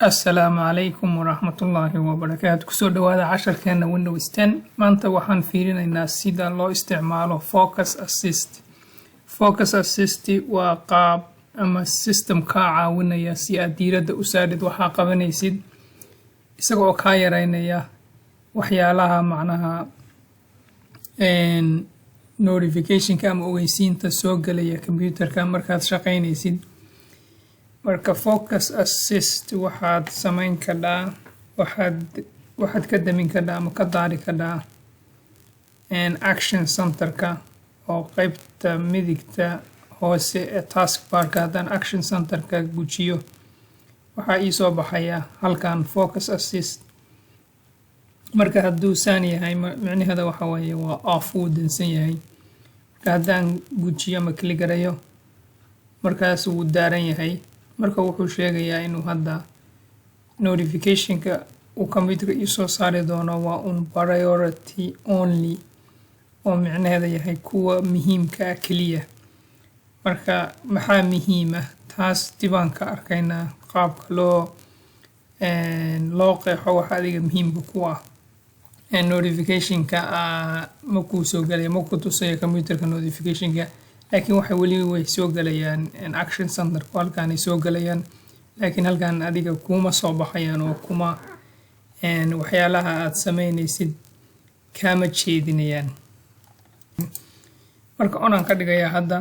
السلام عليكم ورحمة الله وبركاته. كسو دوادا casharkeena Windows 10 maanta waxaan fiirinaynaa sida loo isticmaalo Focus Asist. Focus Assist waa qaab ama system ka caawinaya si aad diirada u saadid waxa qabanaysid isagoo ka yareynaya waxyaalaha macnaha notification ka ama ogeysiinta soo galaya computerka markaad shaqaynaysid. marka Focus Assist waxaad samayn kartaa waxaad ka damin kartaa ama ka daari kartaa action centerka oo qaybta midigta hoose ee taskbar-ka. haddaan action centerka gujiyo waxaa ii soo baxaya halkan Focus Assist. marka hadduu saan yahay micnaheeda waxa weeye waa off uu dansan yahay. marka haddaan gujiyo ama click garayo markaas uu daaran yahay. marka wuxuu sheegayaa inuu hadda notification-ka uu computer soo saari doono waa priority only oo micnaheeda yahay kuwa muhiimka ah kaliya. marka maxaa muhiim ah taas dibaan ka arkaynaa qaabka loo qeexo waxa adiga muhiimka ku ah. notification-ka ma kuu soo galaya ma ku tusaya computerka notification-ka laakiin waxa wali way soo galayaan action center halkaan ay soo galayaan laakiin halkaan adiga kuma soo baxayaan oo kuma waxyaalaha aad sameynaysid kama jeedinayaan. marka onaan ka dhigayaa hadda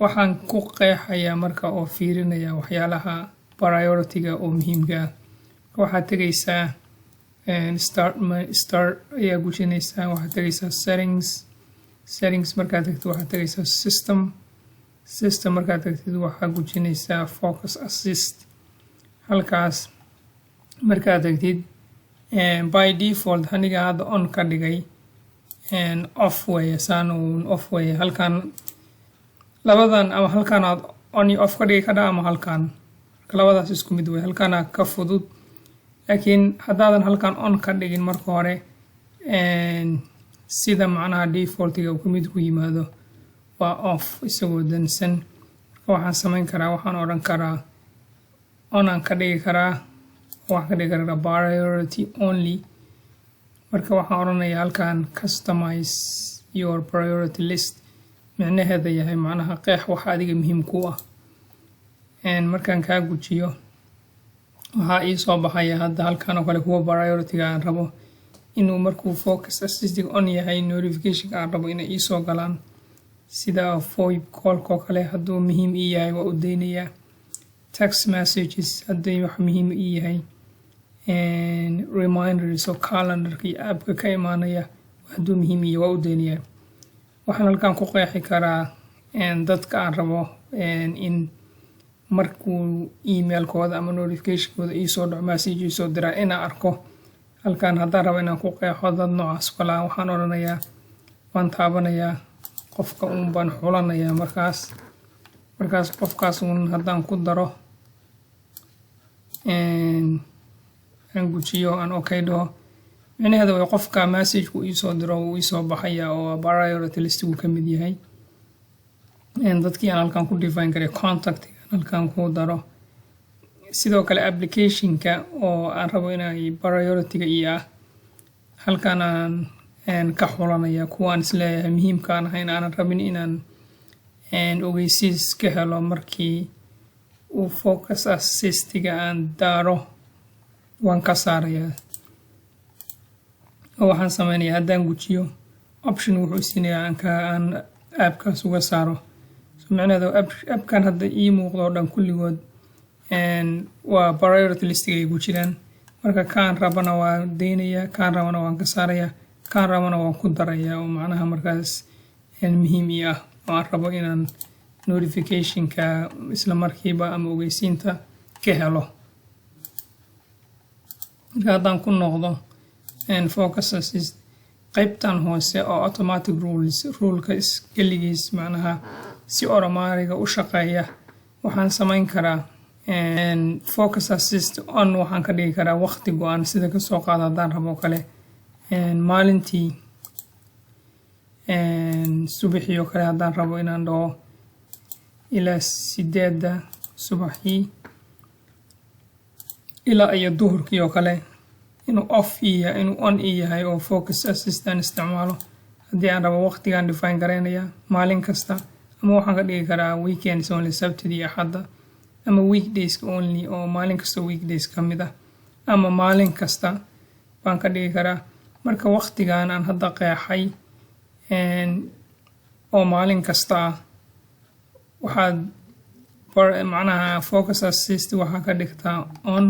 waxaan ku qeexayaa marka oo fiirinaya waxyaalaha priority-ga oo muhiimka ah. waxaad tegaysaa start ayaa gujinaysaa. waxaad tegaysaa settings markaad tagtid waxaad tegaysaa system markaad tagtid waxaad gujinaysaa Focus Assist. halkaas markaad tagtid by default aniga hadda on ka dhigay off way saan off way. halkan labadan ama halkan aad on iyo off ka dhigi kadhaa ama halkan labadaas isku mid way. halkana ka fudud laakiin haddaadan halkan on ka dhigin marka hore sida macnaha default-ga uu mid ku yimaado waa off isagoo dansan. marka waxaan samayn karaa waxaan odhan karaa onaan ka dhigi karaa waxaan ka dhigi karaa priority only. marka waxaan odhanayaa halkan customize your priority list micnaheeda yahay macnaha qeex waxa adiga muhiim ku ah. markaan kaa gujiyo waxaa ii soo baxaya hadda halkan oo kale kuwa priority-ga aan rabo inuu markuu Focus Assist on yahay notification-ka aan rabo inay ii soo galaan sida VoIP call-ko kale hadduu muhiim ii yahay waa u daynayaa. text messages haddii wax muhiim ii yahay reminders oo calendar-ka iyo app-ka ka imaanaya hadduu muhiim ii yahay waa u daynayaa. waxaan halkan ku qeexi karaa dadka aan rabo in markuu email-kooda ama notification-kooda ii soo dhaco message ii soo diraa inaan arko. halkan haddaan rabo inaan ku qeexo dad noocaas kale waxaan odhanayaa waan taabanayaa qofka uun baan xulanayaa markaas qofkaas uun haddaan ku daro aan gujiyo aan okay dhaho micnaheeda way qofka message-ku ii soo diro uu ii soo baxaya oo priority list-gu ka mid yahay. dadkii aan halkan ku define karay contact-ga halkan ku daro. sidoo kale application-ka oo aan rabo inay priority-ga ii ah halkan aan ka xulanaya kuwaan isleeyahay muhiimkaan ahayn aanan rabin inaan ogeysiis ka helo markii uu Focus Assist-ga aan daaro waan ka saarayaa. oo waxaan sameynayaa haddaan gujiyo option wuxuu siinayaa aan app-kaas uga saaro. micnaheedu app-kan hadda ii muuqdo oo dhan kulligood waa priority list-ga ay ku jiraan. marka kaan rabana waa daynayaa kaan rabana waan ka saarayaa kaan rabana waan ku darayaa oo macnaha markaas muhiim ii ah oo aan rabo inaan notification-ka isla markiiba ama ogeysiinta ka helo. marka haddaan ku noqdo Focus Assist qaybtan hoose oo automatic rule-ka keligiis macnaha si automatic u shaqeeya waxaan samayn karaa Focus Assist on waxaan ka dhigi karaa waqti go'an sida ka soo qaado haddaan rabo kale maalintii subaxii oo kale haddaan rabo inaan dhaho ilaa 8 subaxii ilaa iyo duhurkii oo kale inuu off iyo inuu on yahay oo Focus Asist aan isticmaalo haddii aan rabo waqtigaan define gareynayaa maalin kasta ama waxaan ka dhigi karaa weekends only sabtidii iyo axadda ama weekdays only oo maalin kasta weekdays ka mid ah ama maalin kasta baan ka dhigi karaa marka waqtigaan aan hadda qeexay oo maalin kasta waxaad macnaha Focus Assist waxaa ka dhigtaa on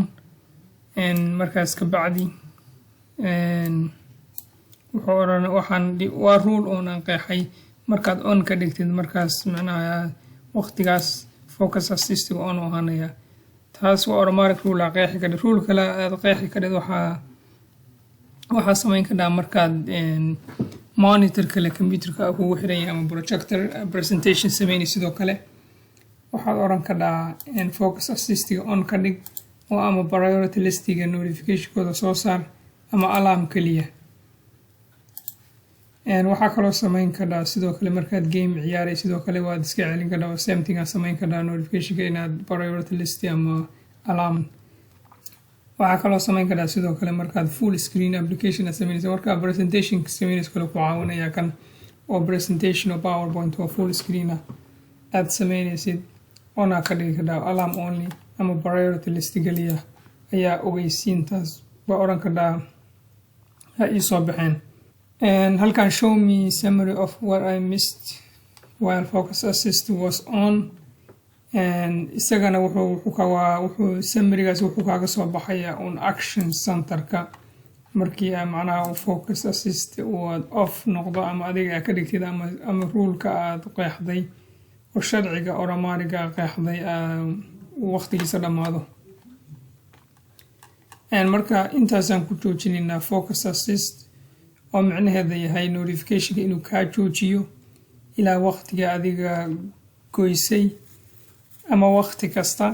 markaas ka bacdi wuxuu oran waa rule oo aan qeexay markaad on ka dhigtid markaas macnaha waqtigaas Focus Assist on oo ahaanaya taas waa automatic rule qeexi kara rule kale aad qeexi karid waxaa samayn kartaa markaad monitor kale computerka kugu xiran yahay ama projector presentation sameynay sidoo kale waxaad oran kartaa Focus Assist on ka dhig oo ama priority listiga notification-kooda soo saar ama alarm kaliya waxaa kaloo samayn kartaa sidoo kale markaad game ciyaaray sidoo kale waad iska celin kartaa same thing aad samayn kartaa notification-ka inaad priority list ama alarm waxaa kaloo samayn kartaa sidoo kale markaad full screen application aad sameynayso markaa presentation sameynayso kale ku caawinaya kan oo presentation oo PowerPoint oo full screen aad sameynaysid ona ka dhigi kartaa alarm only ama priority list galiya ayaa ogeysiintaas ba oran kartaa ha ii soo baxeen halkan show me summary of what I missed while Focus Assist was on isagana wuxuu summary-gaas wuxuu kaaga soo baxaya on action center-ka markii macnaha Focus Assist uu off noqdo ama adiga ka dhigtid ama rule-ka aad qeexday oo sharciga automatic-ga qeexday waqtigiisa dhamaado marka intaasaan ku joojinaynaa Focus Assist oo macnaheedu yahay notification-ka inuu kaa joojiyo ilaa waqtiga adiga goysay ama waqti kasta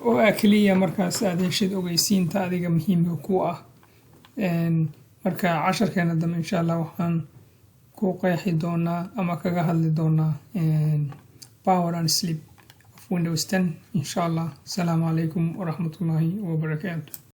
oo kaliya markaas aad heshid ogeysiinta adiga muhiimka ku ah marka casharkeena dambe insha Allah waxaan ku qeexi doonaa ama kaga hadli doonaa power and sleep of Windows 10 insha Allah. Assalamu alaikum wa rahmatullahi wa barakatuh.